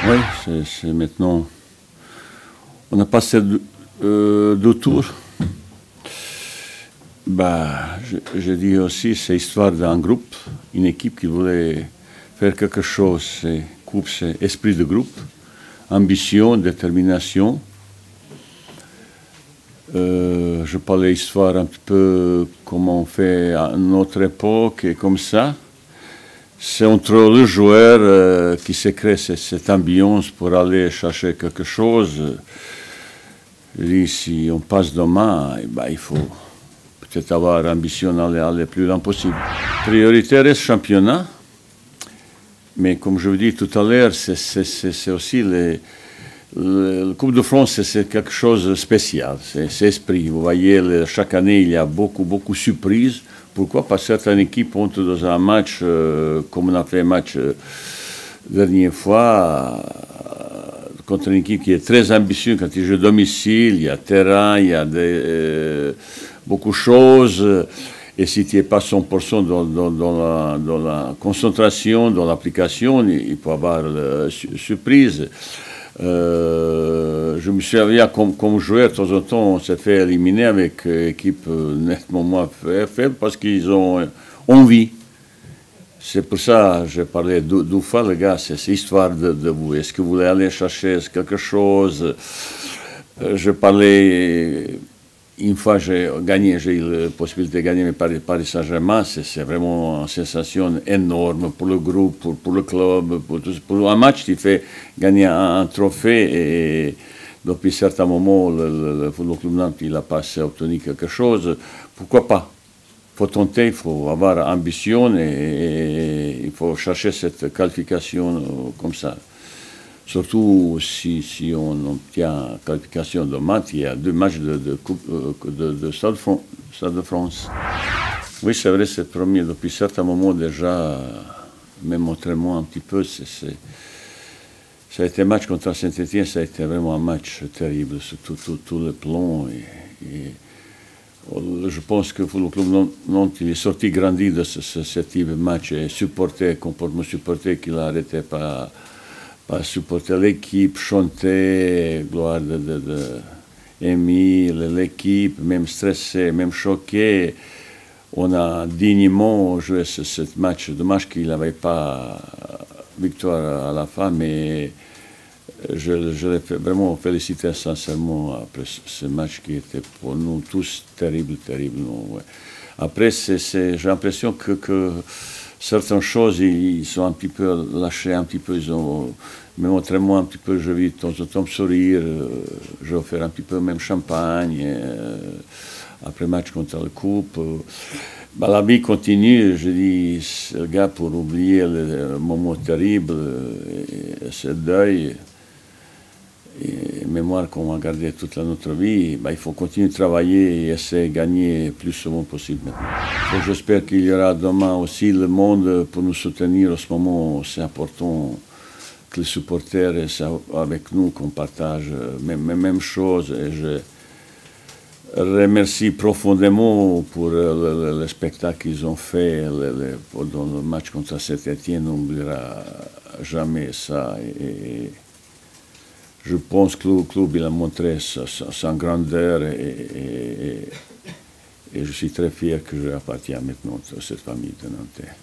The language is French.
Oui, c'est maintenant. On a passé deux tours. Bah, je dis aussi, c'est l'histoire d'un groupe, une équipe qui voulait faire quelque chose. C'est esprit de groupe, ambition, détermination. Je parlais histoire un petit peu comment on fait à notre époque et comme ça. C'est entre le joueur qui se crée cette ambiance pour aller chercher quelque chose. Et si on passe demain, ben, il faut peut-être avoir l'ambition d'aller le plus loin possible. Priorité reste championnat, mais comme je vous dis tout à l'heure, c'est aussi le Coupe de France, c'est quelque chose de spécial, c'est esprit. Vous voyez, chaque année, il y a beaucoup de surprises. Pourquoi? Parce que certaines équipes entrent dans un match, comme on a fait un match dernière fois, contre une équipe qui est très ambitieuse quand il joue à domicile, il y a terrain, il y a beaucoup de choses. Et si tu n'es pas 100% dans la concentration, dans l'application, il peut y avoir surprise. Je me souviens comme joueur, de temps en temps, on s'est fait éliminer avec une équipe nettement moins faible parce qu'ils ont envie. C'est pour ça que j'ai parlé deux fois, les gars, c'est histoire de vous. Est-ce que vous voulez aller chercher quelque chose? Je parlais, une fois j'ai eu la possibilité de gagner mais Paris Saint-Germain, c'est vraiment une sensation énorme pour le groupe, pour le club, pour un match qui fait gagner un trophée. Et depuis un certain moment, le Football Club Nantes, il a pas obtenu quelque chose. Pourquoi pas? Il faut tenter, il faut avoir ambition et il faut chercher cette qualification comme ça. Surtout si on obtient la qualification de maths, il y a 2 matchs de Stade de France. Oui, c'est vrai, c'est le premier. Depuis un certain moment déjà, même montrez-moi un petit peu, ça a été un match contre Saint-Étienne, ça a été vraiment un match terrible sur tout le plan. Je pense que le club Nantes il est sorti grandi de ce type de match et comportement supporter qu'il n'arrêtait pas supporter l'équipe, chanter, gloire de Émile, l'équipe, même stressé, même choqué. On a dignement joué ce match, dommage qu'il n'avait pas victoire à la fin, mais je l'ai vraiment félicité sincèrement après ce match qui était pour nous tous terrible. Ouais. Après, j'ai l'impression que certaines choses, ils sont un petit peu lâchés, un petit peu, mais montrez-moi un petit peu, je vis de temps en temps sourire, je vais faire un petit peu même champagne, après le match contre la coupe. Bah, la vie continue, je dis, le gars, pour oublier le moment terrible, ce deuil, et mémoire qu'on va garder toute notre vie, bah, il faut continuer de travailler et essayer de gagner le plus souvent possible. J'espère qu'il y aura demain aussi le monde pour nous soutenir. En ce moment, c'est important que les supporters soient avec nous, qu'on partage même chose. Et je remercie profondément pour le spectacle qu'ils ont fait dans le match contre Saint-Étienne. On n'oubliera jamais ça. Et je pense que le club il a montré sa grandeur et je suis très fier que j'appartiens maintenant à cette famille de Nantais.